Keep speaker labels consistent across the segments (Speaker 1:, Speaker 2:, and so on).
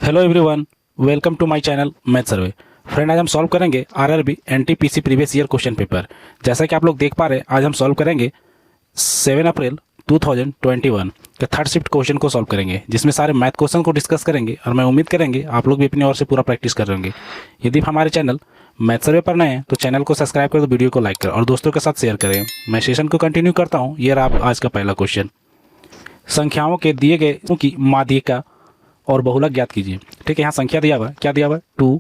Speaker 1: Hello everyone, welcome to my channel math survey. Friend, आज हम solve करेंगे RRB NTPC previous year question paper. जैसा कि आप लोग देख पा रहे हैं, आज हम सॉल्व करेंगे 7 अप्रैल 2021 के थर्ड शिफ्ट क्वेश्चन को सॉल्व करेंगे, जिसमें सारे मैथ क्वेश्चन को डिस्कस करेंगे और मैं उम्मीद करेंगे आप लोग भी अपनी ओर से पूरा प्रैक्टिस कर रहे होंगे। यदि हमारे चैनल मैथ सर्वे पर नए हैं तो चैनल को सब्सक्राइब कर दो, वीडियो को लाइक करें और दोस्तों के साथ शेयर करें। मैं सेशन को कंटिन्यू करता हूँ। ये रहा आज का पहला क्वेश्चन। संख्याओं के दिए गए की माध्यिका और बहुलक ज्ञात कीजिए। ठीक है, यहाँ संख्या दिया हुआ है, क्या दिया हुआ है? 2,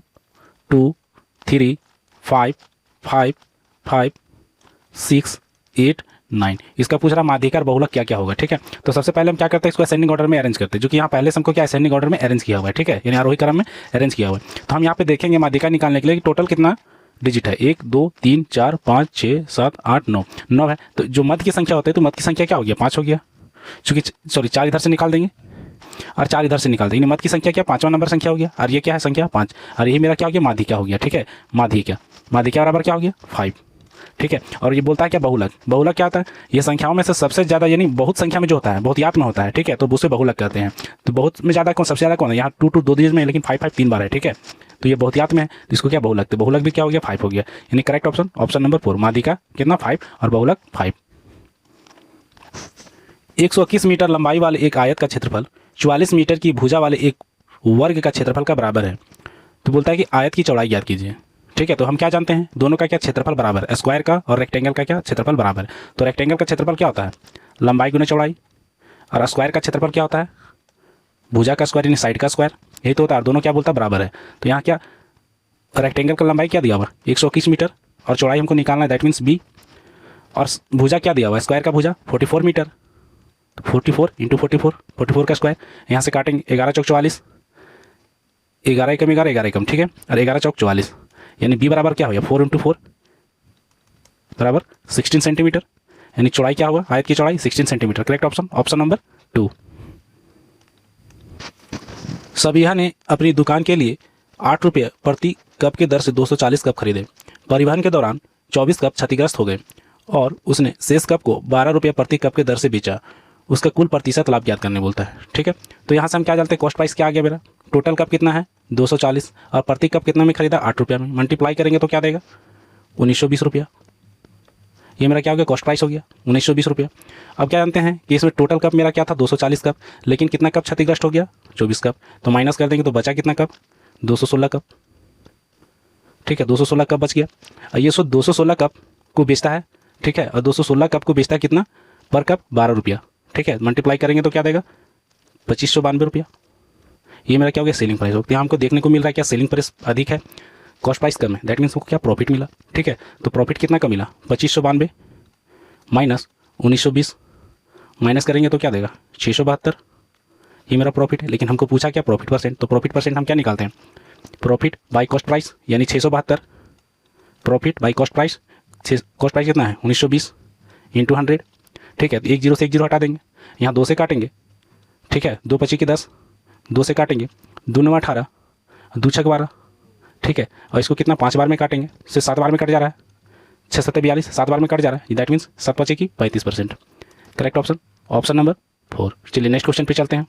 Speaker 1: 2, 3, 5, 5, 5, 6, 8, 9। इसका पूछ रहा माध्यिका और बहुलक क्या क्या होगा। ठीक है, तो सबसे पहले हम क्या करते हैं, इसको असेंडिंग ऑर्डर में अरेंज करते हैं, जो कि यहाँ पहले से हमको क्या असेंडिंग ऑर्डर में अरेंज किया हुआ है। ठीक है, यानी आरोही क्रम में अरेंज किया हुआ है। तो हम यहाँ पे देखेंगे माध्यिका निकालने के लिए टोटल कितना डिजिट है। 1, 2, 3, 4, 5, 6, 7, 8, 9 9 है। तो जो मध्य की संख्या होती है, तो मध्य की संख्या क्या हो गया? 5 हो गया, चूंकि सॉरी 4 इधर से निकाल देंगे और 4 इधर से निकाल देंगे। मध्य की संख्या क्या? 5वां नंबर संख्या हो गया। और ये क्या है? संख्या 5। और ये मेरा क्या हो गया? माध्यिका हो गया। ठीक है, माध्यिका बराबर क्या हो गया? 5। ठीक है, और ये बोलता है क्या? बहुलक। बहुलक क्या होता है? ये संख्याओं में से सबसे ज्यादा, यानी बहुत संख्या में जो होता है, बहुत याद में होता है। ठीक है, तो उसे बहुलक कहते हैं। तो बहुत में ज्यादा कौन? सबसे ज्यादा कौन है? यहाँ 2 2 2 डिजिट में है, लेकिन 5 5 3 बार है। ठीक है, तो ये बहुत याद में है, तो इसको क्या? बहुलक। तो बहुलक भी क्या हो गया? 5 हो गया। यानी करेक्ट ऑप्शन ऑप्शन नंबर 4। माध्यिका कितना? 5 और बहुलक 5। 121 मीटर लंबाई वाले एक आयत का क्षेत्रफल 44 मीटर की भुजा वाले एक वर्ग का क्षेत्रफल का बराबर है। तो बोलता है कि आयत की चौड़ाई ज्ञात कीजिए। ठीक है, तो हम क्या जानते हैं? दोनों का क्या क्षेत्रफल बराबर है, स्क्वायर का और रेक्टेंगल का क्या क्षेत्रफल बराबर है। तो रेक्टेंगल का क्षेत्रफल क्या होता है? लंबाई गुना चौड़ाई। और स्क्वायर का क्षेत्रफल क्या होता है? भुजा का स्क्वायर यानी साइड का स्क्वायर। यही तो होता है, दोनों क्या बोलता है? बराबर है। तो यहाँ क्या रेक्टेंगल का लंबाई क्या दिया हुआ? 121 मीटर और चौड़ाई हमको निकालना है, दैट मीन्स बी। और भुजा क्या दिया हुआ है? स्क्वायर का भुजा 44 मीटर, 44 इंटू 44, 44 का स्क्वायर। यहाँ से काटेंगे 11 चौक 44, 11 एकम 11, 11 एकम। ठीक है, और 11 चौक 44, यानी बी बराबर क्या हो गया? 4 इंटू 4 बराबर 16 सेंटीमीटर। यानी चौड़ाई क्या होगा? आयत की चौड़ाई 16 centimetre. Correct option option number 2। Sabiha ने अपनी दुकान के लिए 8 रुपये प्रति कप के दर से 240 कप खरीदे। परिवहन के दौरान 24 कप क्षतिग्रस्त हो गए और उसने शेष कप को 12 रुपये प्रति कप के दर से बेचा। उसका कुल प्रतिशत लाभ ज्ञात करने बोलता है। ठीक है, तो यहाँ से हम क्या जानते हैं? कॉस्ट प्राइस क्या आ गया मेरा? टोटल कप कितना है? 240 और प्रति कप कितना में खरीदा? 8 रुपया में। मल्टीप्लाई करेंगे तो क्या देगा? 1920 रुपया। ये मेरा क्या हो गया? कॉस्ट प्राइस हो गया 1920 रुपया। अब क्या जानते हैं कि इसमें टोटल कप मेरा क्या था? 240 कप, लेकिन कितना कप क्षतिग्रस्त हो गया? 24 कप। तो माइनस कर देंगे तो बचा कितना कप? 216 कप। ठीक है, 216 कप बच गया। और ये 216 कप को बेचता है। ठीक है, और 216 कप को बेचता है कितना? पर कप 12 रुपया। ठीक है, मल्टीप्लाई करेंगे तो क्या देगा? 2592 रुपया। ये मेरा क्या हो गया? सेलिंग प्राइस हो गया। हमको देखने को मिल रहा है क्या? सेलिंग प्राइस अधिक है, कॉस्ट प्राइस कम है, दैट मीन्स हमको क्या? प्रॉफिट मिला। ठीक है, तो प्रॉफिट कितना का मिला? 2592 माइनस 1920, माइनस करेंगे तो क्या देगा? 672। ये मेरा प्रॉफिट है, लेकिन हमको पूछा क्या? Profit percent. तो प्रॉफिट परसेंट हम क्या निकालते हैं? प्रॉफिट बाई कॉस्ट प्राइस, यानी 672 profit by cost price. Cost price कितना है? 1920 इंटू 100। ठीक है, तो 1 0 से 1 0 हटा देंगे, यहाँ 2 से काटेंगे। ठीक है, 2 25 की 10, 2 से काटेंगे, 2 9 18, 2 6 12। ठीक है, और इसको कितना? 5 बार में काटेंगे, सिर्फ 7 बार में कट जा रहा है। 6 7 42, 7 बार में कट जा रहा है, दैट मीन्स 7 5 की 35%। Correct option option number 4। चलिए नेक्स्ट क्वेश्चन पे चलते हैं।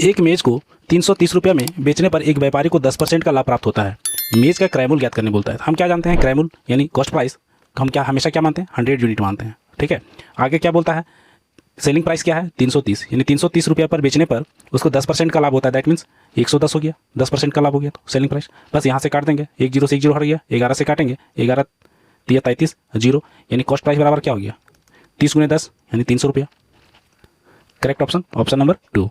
Speaker 1: एक मेज को 330 रुपये में बेचने पर एक व्यापारी को 10% का लाभ प्राप्त होता है। मेज का क्रय मूल्य ज्ञात करने बोलता है। हम क्या जानते हैं? क्रय मूल्य यानी कॉस्ट प्राइस हम क्या हमेशा क्या मानते हैं? 100 यूनिट मानते हैं। ठीक है, आगे क्या बोलता है? सेलिंग प्राइस क्या है? 330, यानी 330 रुपये पर बेचने पर उसको 10% का लाभ होता है, दैट मीन्स 110 हो गया, 10% का लाभ हो गया। तो सेलिंग प्राइस बस यहाँ से काट देंगे, 1 0 से 1 0 हट गया, 11 से काटेंगे, 11 3 33 0, यानी कॉस्ट प्राइस बराबर क्या हो गया? 30 × 10 यानी 300 रुपया। Correct option option number 2।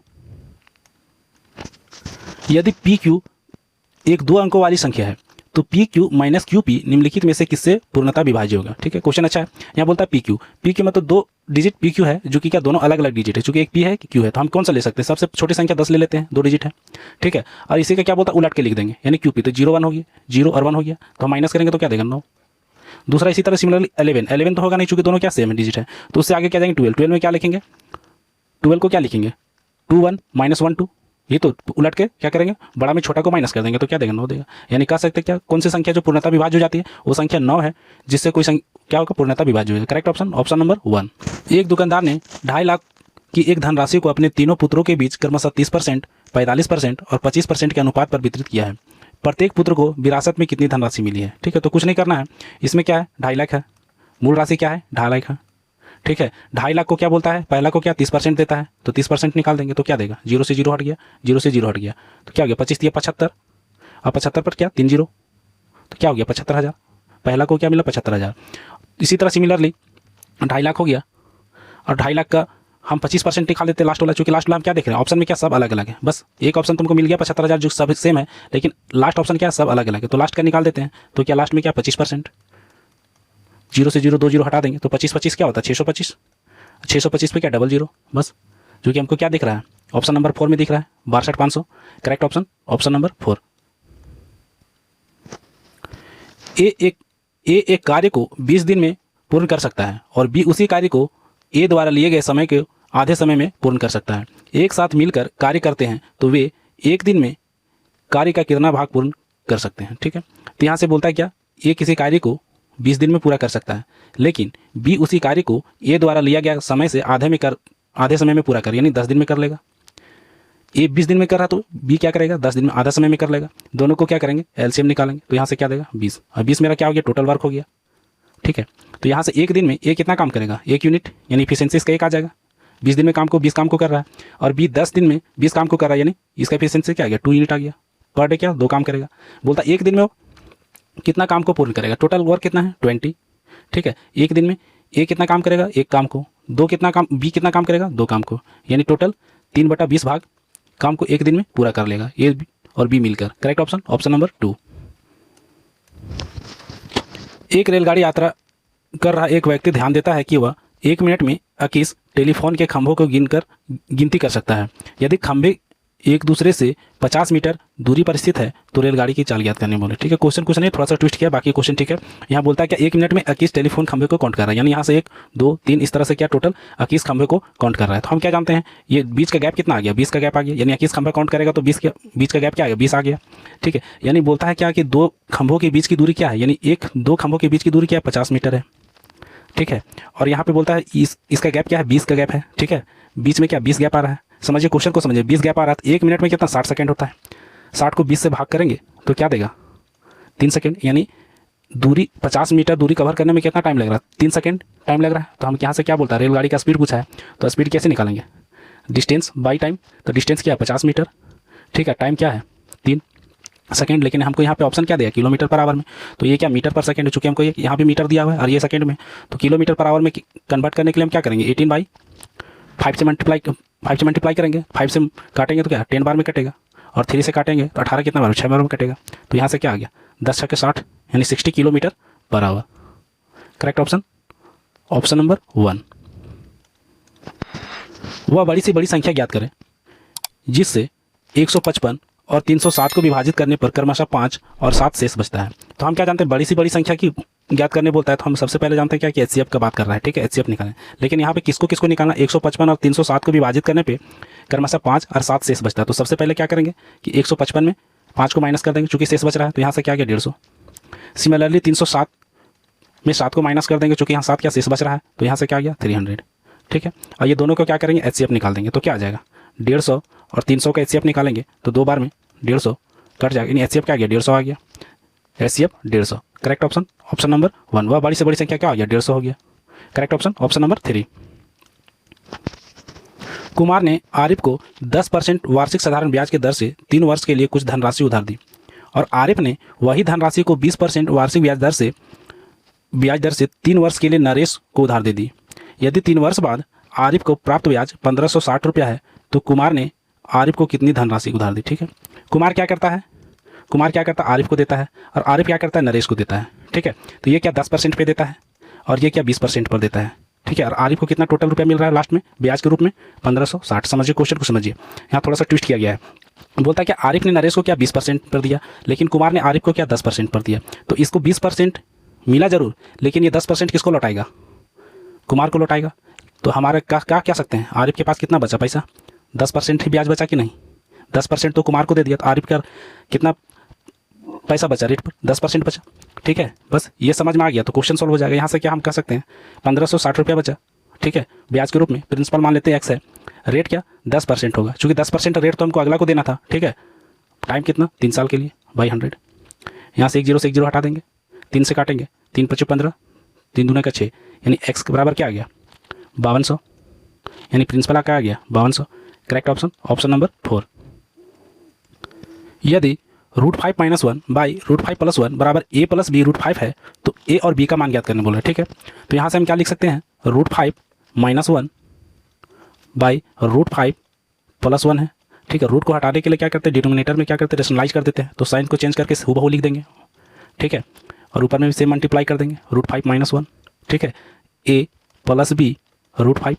Speaker 1: यदि पी क्यू एक 2 अंकों वाली संख्या है तो P Q minus Q P निम्नलिखित में से किससे पूर्णतः विभाज्य होगा? ठीक है, क्वेश्चन अच्छा है। यहाँ बोलता है पी क्यू मतलब 2 डिजिट पी क्यू है, जो कि क्या दोनों अलग अलग डिजिट है। चूंकि एक पी है कि क्यू है, तो हम कौन सा ले सकते हैं? सबसे छोटी संख्या 10 ले लेते हैं, 2 डिजिट है। ठीक है, और इसी का क्या बोलता है? उलट के लिख देंगे, यानी क्यू पी तो 0 1 हो गया, 0 और 1 हो गया, तो हम माइनस करेंगे तो क्या देगा? 9। दूसरा इसी तरह सिमिलरली 11 तो होगा नहीं, चूंकि दोनों क्या सेम है डिजिट है, तो उससे आगे क्या जाएंगे? 12 में क्या लिखेंगे? 12 को क्या लिखेंगे? 2 1 माइनस 1 2। ये तो उलट के क्या करेंगे? बड़ा में छोटा को माइनस कर देंगे तो क्या देगा? 9 देगा। यानी कह सकते हैं क्या? कौन सी संख्या जो पूर्णतः विभाज्य हो जाती है? वो संख्या 9 है, जिससे कोई क्या होगा? पूर्णतः विभाज्य होगा। Correct option option number 1। एक दुकानदार ने 2.5 लाख कि एक धनराशि को अपने तीनों पुत्रों के बीच क्रमशः 30%, 45% और 25% के अनुपात पर वितरित किया है। प्रत्येक पुत्र को विरासत में कितनी धनराशि मिली है। ठीक है, तो कुछ नहीं करना है। इसमें क्या है, 2.5 लाख है। मूल राशि क्या है, 2.5 लाख है। ठीक है, 2.5 लाख को क्या बोलता है, पहला को क्या 30% देता है, तो 30% निकाल देंगे तो क्या देगा, 0 से 0 हट गया, 0 से 0 हट गया तो क्या हो गया, 25 दिया 75, और 75 पर क्या 3 जीरो, तो क्या हो गया 75,000। पहला को क्या मिला 75,000। इसी तरह सिमिलरली 2.5 लाख हो गया, और 2.5 लाख का हम 25% निकाल देते लास्ट वाला, चूंकि लास्ट वाला हम क्या देख रहे हैं, ऑप्शन में क्या सब अलग अलग है। बस एक ऑप्शन तुमको मिल गया 75,000 जो सब सेम है, लेकिन लास्ट ऑप्शन क्या है, सब अलग अलग है, तो लास्ट का निकाल देते हैं। तो क्या लास्ट में क्या 25%, 0 से 0 2 जीरो हटा देंगे तो 25 क्या होता है 625, 625 पे क्या डबल जीरो, बस जो कि हमको क्या दिख रहा है, ऑप्शन नंबर 4 में दिख रहा है 62,500। Correct option option number 4। ए एक कार्य को 20 दिन में पूर्ण कर सकता है और बी उसी कार्य को ए द्वारा लिए गए समय के आधे समय में पूर्ण कर सकता है। एक साथ मिलकर कार्य करते हैं तो वे एक दिन में कार्य का कितना भाग पूर्ण कर सकते हैं। ठीक है, तो यहाँ से बोलता है क्या, ए किसी कार्य को 20 दिन में पूरा कर सकता है, लेकिन बी उसी कार्य को ए द्वारा लिया गया समय से आधे समय में पूरा कर, यानी 10 दिन में कर लेगा। ए 20 दिन में कर रहा तो बी क्या करेगा, 10 दिन में आधा समय में कर लेगा। दोनों को क्या करेंगे, एलसीएम निकालेंगे, तो यहाँ से क्या देगा 20, और 20 मेरा क्या हो गया, टोटल वर्क हो गया। ठीक है, तो यहाँ से एक दिन में ए कितना काम करेगा, 1 यूनिट, यानी इफिशिएंसी इसका 1 आ जाएगा। 20 दिन में काम को 20 काम को कर रहा है, और बी 10 दिन में 20 काम को कर रहा है, यानी इसका इफिशिएंसी क्या आ गया, 2 यूनिट आ गया। पर डे क्या 2 काम करेगा। बोलता एक दिन में वो कितना काम को पूर्ण करेगा, टोटल वर्क कितना है 20। ठीक है, एक दिन में ए कितना काम करेगा, 1 काम को, बी कितना काम करेगा, 2 काम को, यानी टोटल 3/20 भाग काम को एक दिन में पूरा कर लेगा ए और बी मिलकर। Correct option option number 2। एक रेलगाड़ी यात्रा कर रहा एक व्यक्ति ध्यान देता है कि वह 1 मिनट में 21 टेलीफोन के खंभों को गिनती कर सकता है। यदि खंभे एक दूसरे से 50 मीटर दूरी पर स्थित है तो रेलगाड़ी की चाल ज्ञात करने बोले। ठीक है, क्वेश्चन कुछ नहीं, थोड़ा सा ट्विस्ट किया, बाकी क्वेश्चन ठीक है। यहाँ बोलता है क्या 1 मिनट में 21 टेलीफोन खंभे को काउंट कर रहा है, यानी यहाँ से 1 2 3 इस तरह से क्या टोटल 21 खंभे को काउंट कर रहा है। तो हम क्या जानते हैं, ये बीच का गैप कितना आ गया, 20 का गैप आ गया, यानी 21 खंभा काउंट करेगा तो 20 के बीच का गैप क्या आ गया, 20 आ गया। ठीक है, यानी बोलता है क्या कि 2 खंभों के बीच की दूरी क्या है, यानी 2 खंभों के बीच की दूरी क्या है, 50 मीटर है। ठीक है, और यहाँ पे बोलता है इसका गैप क्या है, 20 का गैप है। ठीक है, बीच में क्या 20 गैप आ रहा है, समझिए क्वेश्चन को समझिए। 20 गैप आ रहा है, 1 मिनट में कितना 60 सेकंड होता है, 60 को 20 से भाग करेंगे तो क्या देगा 3 सेकंड, यानी दूरी 50 मीटर दूरी कवर करने में कितना टाइम लग रहा है, 3 सेकंड टाइम लग रहा है। तो हम यहाँ से क्या बोलता है, रेलगाड़ी का स्पीड पूछा है तो स्पीड कैसे निकालेंगे, डिस्टेंस बाई टाइम, तो डिस्टेंस क्या है 50 मीटर। ठीक है, टाइम क्या है 3 सेकंड, लेकिन हमको यहाँ पे ऑप्शन क्या दिया, किलोमीटर पर आवर में, तो ये क्या मीटर पर सेकंड है, चूंकि हमको यहाँ पे मीटर दिया हुआ है और ये सेकंड में, तो किलोमीटर पर आवर में कन्वर्ट करने के लिए हम क्या करेंगे, 18/5 से मल्टीप्लाई करेंगे, 5 से काटेंगे तो क्या 10 बार में कटेगा, और 3 से काटेंगे तो 18 कितना बार, 6 बार में कटेगा। तो यहाँ से क्या आ गया 10 × 60 यानी 60 kilometre per hour. Correct option option number 1। वह बड़ी से बड़ी संख्या ज्ञात करें जिससे 155 और 307 को विभाजित करने पर क्रमशः 5 और 7 शेष बचता है। तो हम क्या जानते हैं, बड़ी से बड़ी संख्या की ज्ञात करने बोलता है तो हम सबसे पहले जानते हैं क्या कि एचसीएफ का बात कर रहा है। ठीक है, एचसीएफ निकालें, लेकिन यहाँ पे किसको किसको निकालना, 155 और 307 को विभाजित करने पे क्रमशः 5 और 7 शेष बचता है। तो सबसे पहले क्या करेंगे कि 155 में 5 को माइनस कर देंगे, चूंकि शेष बच रहा है, तो यहाँ से क्या गया 150। सिमिलरली 307 में 7 को माइनस कर देंगे, चूंकि यहाँ 7 क्या शेष बच रहा है, तो यहाँ से क्या गया 300। ठीक है, और ये दोनों को क्या करेंगे, एचसीएफ निकाल देंगे, तो क्या आ जाएगा 150 और 300 का एचसीएफ निकालेंगे तो 2 बार में 150 कट जाएगा, यानी एचसीएफ क्या आ गया 150 आ गया, HCF 150। Correct option option number 1। वह बड़ी से बड़ी संख्या क्या हो गया 150 हो गया। Correct option option number 3। Kumar ने आरिफ को 10% वार्षिक साधारण ब्याज के दर से 3 वर्ष के लिए कुछ धनराशि उधार दी और आरिफ ने वही धनराशि को 20% वार्षिक ब्याज दर से 3 वर्ष के लिए नरेश को उधार दे दी। यदि 3 वर्ष बाद आरिफ को प्राप्त ब्याज 1560 रुपया है तो कुमार ने आरिफ को कितनी धनराशि उधार दी। ठीक है, कुमार क्या करता है, आरिफ को देता है, और आरिफ क्या करता है, नरेश को देता है। ठीक है, तो ये क्या 10% पे देता है और ये क्या 20% पर देता है। ठीक है, और आरिफ को कितना टोटल रुपया मिल रहा है लास्ट में ब्याज के रूप में 1560। समझिए क्वेश्चन को समझिए, यहाँ थोड़ा सा ट्विस्ट किया गया है। बोलता है कि आरिफ ने नरेश को क्या 20% पर दिया, लेकिन कुमार ने आरिफ को क्या 10% पर दिया। तो इसको 20% मिला जरूर, लेकिन ये 10% किसको लौटाएगा, कुमार को लौटाएगा। तो हमारे क्या सकते हैं, आरिफ के पास कितना बचा पैसा, 10% ही ब्याज बचा कि नहीं, 10% तो कुमार को दे दिया, तो आरिफ का कितना पैसा बचा, रेट पर 10% बचा। ठीक है, बस ये समझ में आ गया तो क्वेश्चन सॉल्व हो जाएगा। यहाँ से क्या हम कह सकते हैं 1560 रुपया बचा। ठीक है, ब्याज के रूप में प्रिंसिपल मान लेते हैं एक्स है, रेट क्या 10% होगा, चूँकि 10% रेट तो हमको अगला को देना था, ठीक है। टाइम कितना 3 साल के लिए बाई 100। यहाँ से एक जीरो हटा देंगे, 3 से काटेंगे, 3 पच्चीस 15, 3 दूना का 6, यानी x के बराबर क्या आ गया 5200, यानी प्रिंसिपल क्या आ गया 5200। Correct option option number 4। यदि √5 - 1 बाई √5 + 1 बराबर a + b √5 है तो a और b का मान ज्ञात करने बोल रहे हैं, ठीक है। तो यहाँ से हम क्या लिख सकते हैं, √5 - 1 बाई √5 + 1 है, ठीक है। रूट को हटाने के लिए क्या करते हैं, डिनोमिनेटर में क्या करते हैं, रेशनलाइज कर देते हैं, तो साइन को चेंज करके हूबहू लिख देंगे, ठीक है। और ऊपर में भी सेम मल्टीप्लाई कर देंगे, √5 - 1, ठीक है, a + b √5।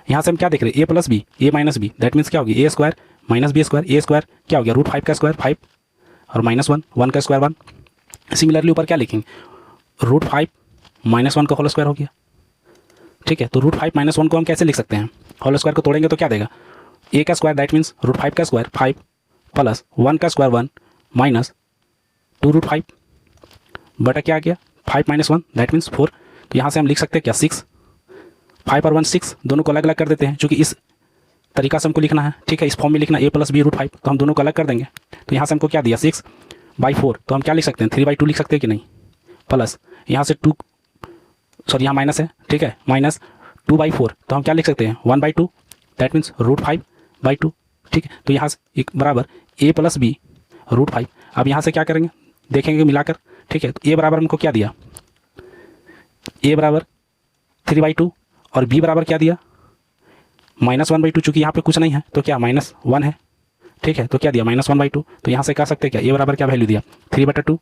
Speaker 1: यहाँ से हम क्या देख रहे हैं, a + b, a - b, that means क्या होगी a² - b², a² क्या हो गया √5 का स्क्वायर 5 और -1, 1 का स्क्वायर 1। सिमिलरली ऊपर क्या लिखेंगे, √5 - 1 का होल स्क्वायर हो गया, ठीक है। तो √5 - 1 को हम कैसे लिख सकते हैं, होल स्क्वायर को तोड़ेंगे तो क्या देगा, a का स्क्वायर दैट मीन्स √5 का स्क्वायर 5 प्लस 1 का स्क्वायर 1 माइनस 2√5 बटा क्या आ गया 5 - 1 दैट मीन्स 4। तो यहाँ से हम लिख सकते हैं क्या 6, 5 और 1 6, दोनों को अलग अलग कर देते हैं, चूँकि इस तरीका से हमको लिखना है, ठीक है। इस फॉर्म में लिखना a + b √5, तो हम दोनों को अलग कर देंगे। तो यहाँ से हमको क्या दिया 6/4, तो हम क्या लिख सकते हैं 3/2 लिख सकते हैं कि नहीं, प्लस यहाँ से 2, सॉरी यहाँ माइनस है, ठीक है, माइनस 2/4, तो हम क्या लिख सकते हैं 1/2 दैट मीन्स √5/2, ठीक है। तो यहाँ से एक बराबर a + b √5। अब यहाँ से क्या करेंगे देखेंगे मिलाकर, ठीक है। तो a बराबर हमको क्या दिया, a बराबर 3/2 और b बराबर क्या दिया -1/2, चूँकि यहाँ पे कुछ नहीं है तो क्या -1 है, ठीक है। तो क्या दिया -1/2, तो यहाँ से कह सकते हैं क्या a बराबर क्या वैल्यू दिया 3/2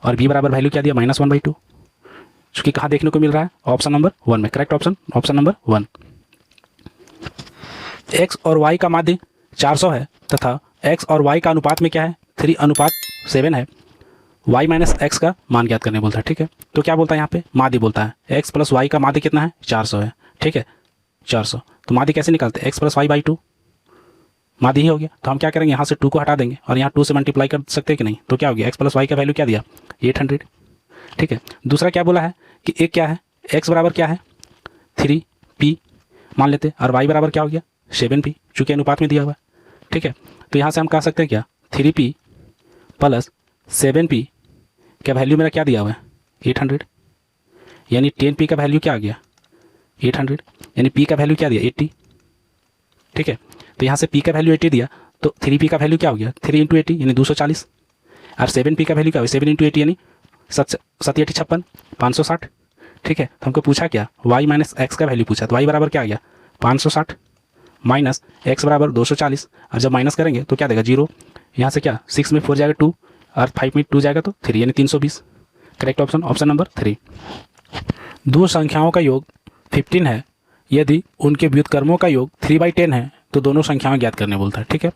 Speaker 1: और b बराबर वैल्यू क्या दिया -1/2, चूँकि कहाँ देखने को मिल रहा है ऑप्शन नंबर 1 में। Correct option option number 1। x और y का माध्य 400 है तथा x और y का अनुपात में क्या है 3:7 है, y - x का मान ज्ञात करने बोलता है, ठीक है। तो क्या बोलता है यहाँ पे माध्य बोलता है x + y का माध्य कितना है 400 है, ठीक है 400। तो माध्य कैसे निकालते हैं x + y/2 माध्य ही हो गया। तो हम क्या करेंगे यहाँ से 2 को हटा देंगे और यहाँ 2 से मल्टीप्लाई कर सकते हैं कि नहीं, तो क्या हो गया x + y का वैल्यू क्या दिया 800, ठीक है। दूसरा क्या बोला है कि एक क्या है x बराबर क्या है 3p मान लेते हैं और y बराबर क्या हो गया 7p, चूँकि अनुपात में दिया हुआ है, ठीक है। तो यहाँ से हम कह सकते हैं क्या 3p + 7p का वैल्यू मेरा क्या दिया हुआ है 800, यानी 10p का वैल्यू क्या आ गया 800, यानी p का वैल्यू क्या दिया 80, ठीक है। तो यहाँ से p का वैल्यू 80 दिया तो 3p का वैल्यू क्या हो गया 3 × 80 यानी 240 और 7p का वैल्यू क्या हो 7 × 80 यानी 7 × 8 56 560, ठीक है। तो हमको पूछा क्या y - x का वैल्यू पूछा, तो y बराबर क्या आ गया 560 माइनस x बराबर 240, और जब माइनस करेंगे तो क्या देगा 0, यहाँ से क्या 6 में 4 जाएगा 2 और 5 में 2 जाएगा तो 3 यानी 320। Correct option option number 3। दो संख्याओं का योग 15 है, यदि उनके व्युत्क्रमों का योग 3/10 है तो दोनों संख्याएं ज्ञात करने बोलता है, ठीक है।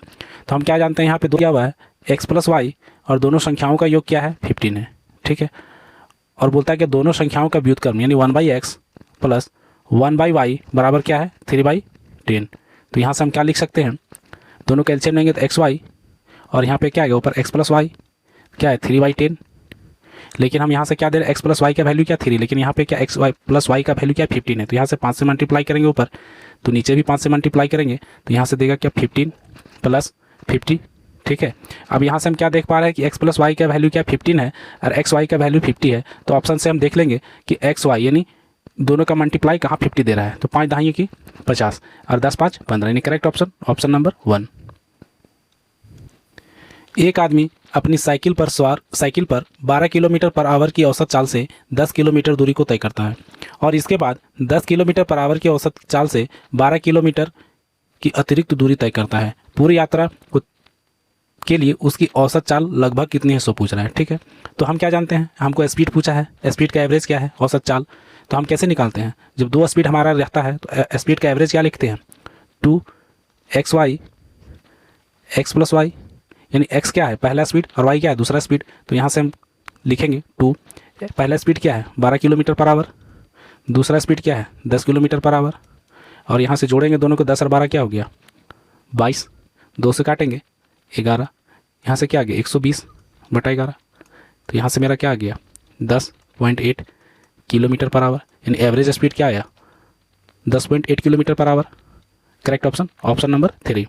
Speaker 1: तो हम क्या जानते हैं यहाँ पे दो क्या हुआ है x + y और दोनों संख्याओं का योग क्या है 15 है, ठीक है। और बोलता है कि दोनों संख्याओं का व्युत्क्रम यानी 1/x + 1/y बराबर क्या है 3/10। तो यहाँ से हम क्या लिख सकते हैं दोनों का एलसीएम लेंगे तो xy और यहाँ पे क्या है ऊपर x + y क्या है 3/10, लेकिन हम यहाँ से क्या दे रहे हैं x + y का वैल्यू क्या 3, लेकिन यहाँ पे क्या x + y का वैल्यू क्या 15 है। तो यहाँ से 5 से मल्टीप्लाई करेंगे ऊपर तो नीचे भी 5 से मल्टीप्लाई करेंगे तो यहाँ से देगा क्या 15 + 50, ठीक है। अब यहाँ से हम क्या देख पा रहे हैं कि x + y का वैल्यू क्या 15 है और xy का वैल्यू 50 है। तो ऑप्शन से हम देख लेंगे कि xy यानी दोनों का मल्टीप्लाई कहाँ 50 दे रहा है, तो 5 दहाई की 50 और 10 5 15, यानी करेक्ट ऑप्शन ऑप्शन नंबर 1। एक आदमी अपनी साइकिल पर 12 किलोमीटर/आवर की औसत चाल से 10 किलोमीटर दूरी को तय करता है और इसके बाद 10 किलोमीटर/आवर की औसत चाल से 12 किलोमीटर की अतिरिक्त दूरी तय करता है। पूरी यात्रा के लिए उसकी औसत चाल लगभग कितनी है सो पूछ रहा है, ठीक है। तो हम क्या जानते हैं, हमको स्पीड पूछा है, स्पीड का एवरेज क्या है औसत चाल, तो हम कैसे निकालते हैं जब दो स्पीड हमारा रहता है तो स्पीड का एवरेज क्या लिखते हैं 2xy x + y, यानी x क्या है पहला स्पीड और y क्या है दूसरा स्पीड। तो यहाँ से हम लिखेंगे 2, पहला स्पीड क्या है 12 किलोमीटर/आवर, दूसरा स्पीड क्या है 10 किलोमीटर/आवर, और यहाँ से जोड़ेंगे दोनों को 10 और 12 क्या हो गया 22, 2 से काटेंगे 11, यहाँ से क्या आ गया 120/11, तो यहाँ से मेरा क्या आ गया 10.8 किलोमीटर/आवर, यानी एवरेज स्पीड क्या आया 10.8 kilometre hour. Correct option, option number 3।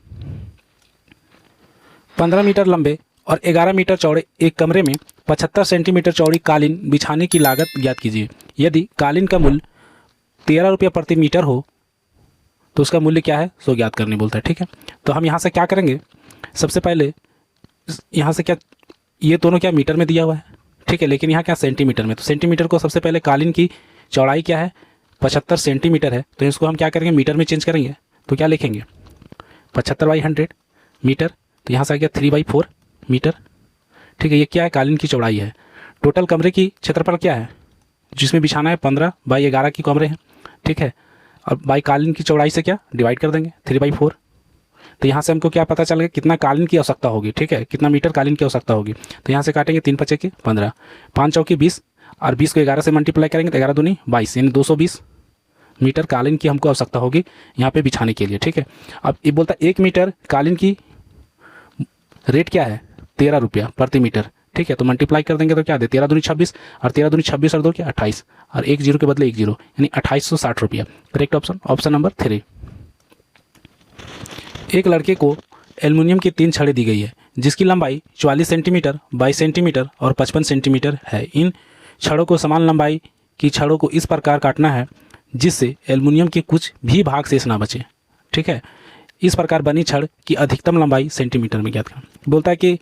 Speaker 1: 15 metre लंबे और 11 मीटर चौड़े एक कमरे में 75 सेंटीमीटर चौड़ी कालीन बिछाने की लागत ज्ञात कीजिए। यदि कालीन का मूल्य 13 रुपये प्रति मीटर हो तो उसका मूल्य क्या है, सो ज्ञात करने बोलता है। ठीक है, तो हम यहाँ से क्या करेंगे, सबसे पहले यहाँ से क्या, ये दोनों क्या मीटर में दिया हुआ है, ठीक है, लेकिन यहाँ क्या सेंटीमीटर में, तो सेंटीमीटर को सबसे पहले कालीन की चौड़ाई क्या है 75 सेंटीमीटर है, तो इसको हम क्या करेंगे मीटर में चेंज करेंगे, तो क्या लिखेंगे 75/100 मीटर, तो यहाँ से आ गया 3/4 मीटर। ठीक है, ये क्या है कालीन की चौड़ाई है। टोटल कमरे की क्षेत्रफल क्या है जिसमें बिछाना है 15/11 की कमरे हैं। ठीक है, और बाई कालीन की चौड़ाई से क्या डिवाइड कर देंगे 3/4, तो यहाँ से हमको क्या पता चल गया कितना कालीन की आवश्यकता होगी। ठीक है, कितना मीटर कालीन की आवश्यकता होगी, तो यहाँ से काटेंगे 3×5 = 15, 5×4 = 20 और 20 को 11 से मल्टीप्लाई करेंगे तो 11×2 = 22, यानी 220 मीटर कालीन की हमको आवश्यकता होगी यहाँ पे बिछाने के लिए। ठीक है, अब ये बोलता है 1 मीटर कालीन की रेट क्या है 13 रुपया प्रति मीटर। ठीक है, तो मल्टीप्लाई कर देंगे तो क्या दे 13×2 = 26 और 13×2 = 26 और 2 क्या 28 और 1 0 के बदले 1 0 यानी 2860 रुपया। Correct option, option number 3। एक लड़के को एल्युमिनियम की 3 छड़ें दी गई है जिसकी लंबाई 44 सेंटीमीटर 22 सेंटीमीटर और 55 सेंटीमीटर है। इन छड़ों को समान लंबाई की छड़ों को इस प्रकार काटना है जिससे एल्युमिनियम के कुछ भी भाग शेष ना बचे। ठीक है, इस प्रकार बनी छड़ की अधिकतम लंबाई सेंटीमीटर में ज्ञात करना। बोलता है कि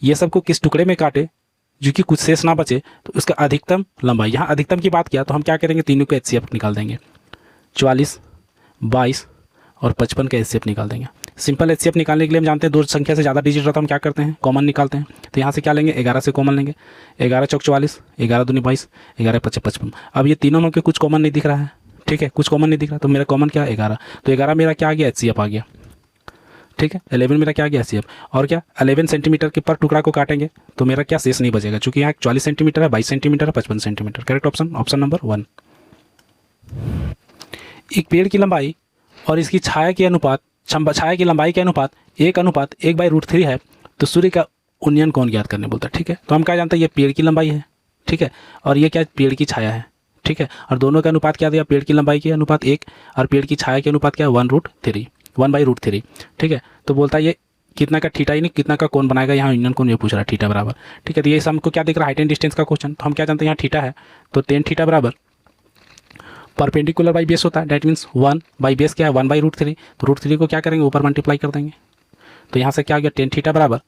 Speaker 1: ये सबको किस टुकड़े में काटे जो कि कुछ शेष ना बचे, तो उसका अधिकतम लंबाई, यहाँ अधिकतम की बात किया तो हम क्या करेंगे तीनों का HCF निकाल देंगे, 44 22 और 55 का HCF निकाल देंगे। सिंपल HCF निकालने के लिए हम जानते हैं दो संख्या से ज़्यादा डिजिट रहता है हम क्या करते हैं कॉमन निकालते हैं, तो यहाँ से क्या लेंगे 11 से कॉमन लेंगे, 11 चौक 44, 11×2 = 22, 11 5 55। अब ये तीनों में कुछ कॉमन नहीं दिख रहा है। ठीक है, कुछ कॉमन नहीं दिख रहा, तो मेरा कॉमन क्या है 11, तो 11 मेरा क्या आ गया HCF आ गया। ठीक है, 11 मेरा क्या आ गया HCF, और क्या 11 सेंटीमीटर के पर टुकड़ा को काटेंगे तो मेरा क्या शेष नहीं बचेगा, चूंकि यहाँ 44 सेंटीमीटर है, 22 सेंटीमीटर है, 55 centimetre. Correct option, option number 1। एक पेड़ की लंबाई और इसकी छाया के अनुपात, छाया की लंबाई के अनुपात 1:1/√3 है, तो सूर्य का उन्नयन कौन ज्ञात करने बोलता है। ठीक है, तो हम क्या जानते हैं ये पेड़ की लंबाई है। ठीक है, और ये क्या पेड़ की छाया है। ठीक है, और दोनों का अनुपात क्या दिया, पेड़ की लंबाई के अनुपात 1 और पेड़ की छाया के अनुपात क्या है 1/√3। ठीक है, तो बोलता है ये कितना का थीटा यानी कितना का कोण बनाएगा, यहाँ यूनियन कोण ये पूछ रहा है थीटा बराबर। ठीक है, तो ये हमको क्या दिख रहा है हाइट एंड डिस्टेंस का क्वेश्चन, तो हम क्या जानते हैं यहाँ थीटा है तो tan थीटा बराबर परपेंडिकुलर बाई बेस होता है, डैट मीन्स 1 बाई बेस क्या है 1/√3, तो √3 को क्या करेंगे ऊपर मल्टीप्लाई कर देंगे, तो यहाँ से क्या आ गया tan थीटा बराबर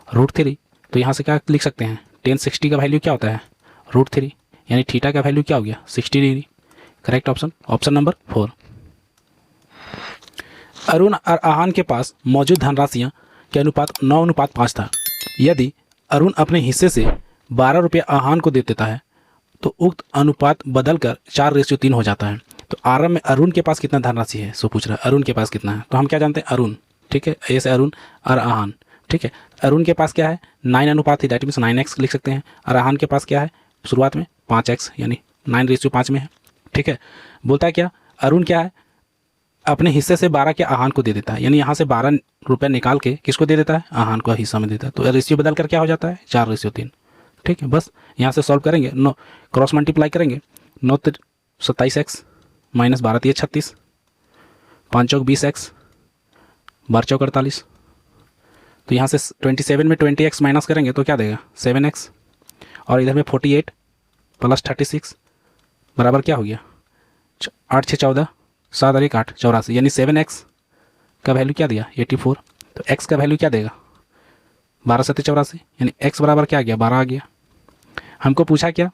Speaker 1: √3, तो यहाँ से क्या लिख सकते हैं tan 60 का वैल्यू क्या होता है √3, यानी थीटा का वैल्यू क्या हो गया 60 degree. Correct option, option number 4। Arun और आहान के पास मौजूद धनराशियाँ के अनुपात 9:5 था। यदि अरुण अपने हिस्से से 12 रुपये आहान को दे देता है तो उक्त अनुपात बदलकर 4:3 हो जाता है। तो आरंभ में अरुण के पास कितना धनराशि है, सो पूछ रहा है अरुण के पास कितना है, तो हम क्या जानते हैं अरुण। ठीक है, ऐसे अरुण और आहान। ठीक है, अरुण के पास क्या है 9 अनुपात है, दैट मीन्स 9x लिख सकते हैं, और आहान के पास क्या है शुरुआत में 5x यानी 9:5 में है। ठीक है, बोलता है क्या अरुण क्या है अपने हिस्से से 12 के आहान को दे देता है, यानी यहाँ से 12 रुपये निकाल के किसको दे देता है आहान को हिस्सा में देता है, तो रेशियो बदल कर क्या हो जाता है 4:3। ठीक है, बस यहाँ से सॉल्व करेंगे, नो क्रॉस मल्टीप्लाई करेंगे, 9 27x माइनस 12 36, 5 चौक 20x, 12 चौक 48, तो यहाँ से 27 में 20x माइनस करेंगे तो क्या देगा 7x, और इधर में 48 + 36 बराबर क्या हो गया 8 6 14, 7 और 1 8 84, यानी 7x का वैल्यू क्या दिया 84, तो x का वैल्यू क्या देगा 12 7 84, यानी x बराबर क्या आ गया 12 आ गया। हमको पूछा क्या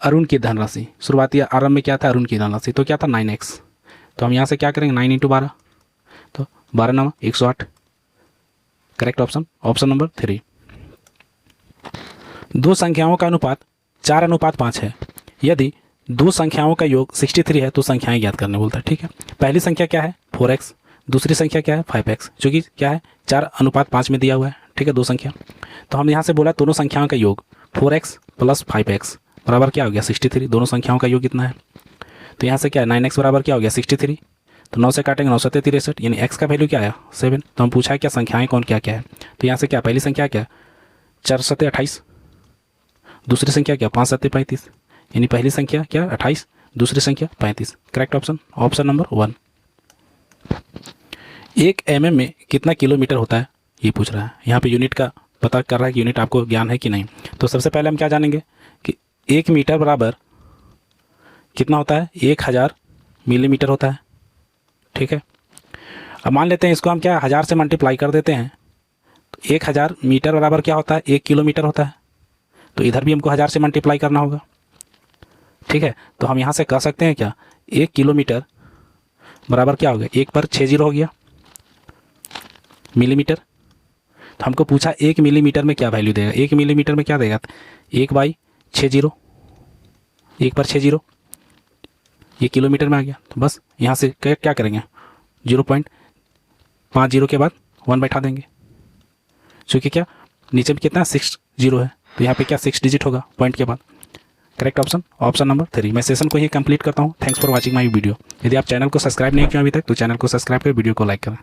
Speaker 1: अरुण की धनराशि, शुरुआती आरंभ में क्या था अरुण की धनराशि, तो क्या था 9x, तो हम यहाँ से क्या करेंगे 9 × 12, तो 12 9 108। Correct option, option number 3। दो संख्याओं का अनुपात 4:5 है। यदि दो संख्याओं का योग 63 है तो संख्याएं ज्ञात करने बोलता है। ठीक है, पहली संख्या क्या है 4x, दूसरी संख्या क्या है 5x, जो कि क्या है 4:5 में दिया हुआ है। ठीक है, दो संख्या, तो हम यहाँ से बोला दोनों संख्याओं का योग 4x + 5x बराबर क्या हो गया 63, दोनों संख्याओं का योग कितना है, तो यहाँ से क्या है 9x बराबर क्या हो गया 63, तो 9 से काटेंगे 9 7 63, यानी x का वैल्यू क्या आया 7। तो हम पूछा है क्या संख्याएं कौन क्या क्या है, तो यहाँ से क्या पहली संख्या क्या 4 7 28, दूसरी संख्या क्या 5 7 35, यानी पहली संख्या क्या 28, दूसरी संख्या 35। Correct option, option number 1। 1 mm में कितना किलोमीटर होता है ये पूछ रहा है। यहाँ पे यूनिट का पता कर रहा है कि यूनिट आपको ज्ञान है कि नहीं। तो सबसे पहले हम क्या जानेंगे कि 1 मीटर बराबर कितना होता है, 1000 मिलीमीटर होता है। ठीक है, अब मान लेते हैं इसको हम क्या 1000 से मल्टीप्लाई कर देते हैं, तो 1000 मीटर बराबर क्या होता है, 1 किलोमीटर होता है। तो इधर भी हमको 1000 से मल्टीप्लाई करना होगा। ठीक है, तो हम यहाँ से कह सकते हैं क्या 1 किलोमीटर बराबर क्या हो गया, 1 पर 6 जीरो हो गया मिलीमीटर। तो हमको पूछा 1 मिलीमीटर में क्या वैल्यू देगा, 1 मिलीमीटर में क्या देगा, 1/6 जीरो, 1 पर 6 जीरो, ये किलोमीटर में आ गया। तो बस यहाँ से क्या करेंगे, 0.50 के बाद 1 बैठा देंगे, क्योंकि क्या नीचे में कितना 6 जीरो है, तो यहाँ पे क्या 6 डिजिट होगा पॉइंट के बाद। Correct option number 3। मैं सेशन को ही कंप्लीट करता हूँ। Thanks for watching my video. यदि आप चैनल को सब्सक्राइब नहीं किया अभी तक तो चैनल को सब्सक्राइब कर वीडियो को लाइक करें।